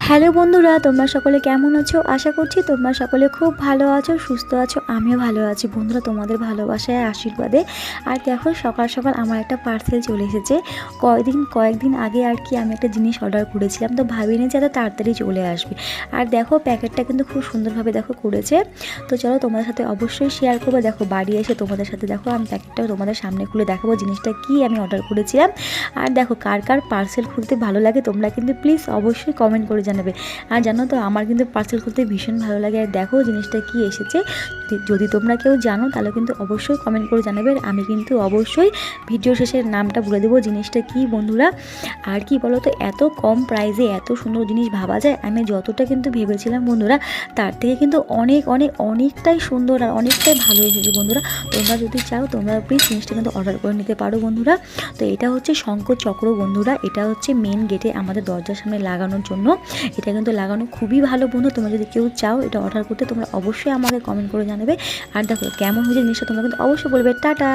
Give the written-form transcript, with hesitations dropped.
Hello বন্ধুরা, তোমরা সকলে কেমন আছো? আশা করছি তোমরা সকলে খুব ভালো আছো, সুস্থ আছো। আমিও ভালো আছি বন্ধুরা, তোমাদের ভালোবাসায় আশীর্বাদে। আর দেখো সকাল সকাল আমার একটা পার্সেল চলে এসেছে। কয়েকদিন আগে আর কি আমি একটা জিনিস অর্ডার করেছিলাম, তো ভাবিনি যে এত তাড়াতাড়ি চলে আসবে। আর দেখো প্যাকেটটা কিন্তু খুব সুন্দরভাবে দেখো করেছে। তো চলো তোমাদের সাথে অবশ্যই শেয়ার করবো। দেখো বাড়ি এসে তোমাদের সাথে দেখো আমি প্যাকেটটাও তোমাদের সামনে খুলে দেখাবো জিনিসটা কি আমি অর্ডার করেছিলাম। আর দেখো কার কার পার্সেল খুলতে ভালো লাগে তোমরা কিন্তু প্লিজ অবশ্যই কমেন্ট করে জানাবে। আর জানো তো আমার কিন্তু পার্সেল খুলতে ভীষণ ভালো লাগে। আর দেখো জিনিসটা কি এসেছে, যদি তোমরা কেউ জানো তাহলে কিন্তু অবশ্যই কমেন্ট করে জানাবে। আমি কিন্তু অবশ্যই ভিডিও শেষে নামটা বলে দেবো জিনিসটা কি বন্ধুরা। আর কি বলো তো, এত কম প্রাইসে এত সুন্দর জিনিস ভাবা যায়? আমি যতটা কিন্তু ভেবেছিলাম বন্ধুরা, তার থেকে কিন্তু অনেকটাই সুন্দর আর অনেকটাই ভালো এসেছে বন্ধুরা। তোমরা যদি চাও তোমরা প্লিজ জিনিসটা কিন্তু অর্ডার করে নিতে পারো বন্ধুরা। তো এটা হচ্ছে শঙ্খ চক্র বন্ধুরা, এটা হচ্ছে মেন গেটে আমাদের দরজার সামনে লাগানোর জন্য। এটা কিন্তু লাগানো খুবই ভালো বন্ধু। তোমরা যদি কেউ চাও এটা অর্ডার করতে তোমরা অবশ্যই আমাকে কমেন্ট করে জানাবে। আর দেখো কেমন হয়েছে জিনিসটা তোমরা কিন্তু অবশ্যই বলবে। টাটা।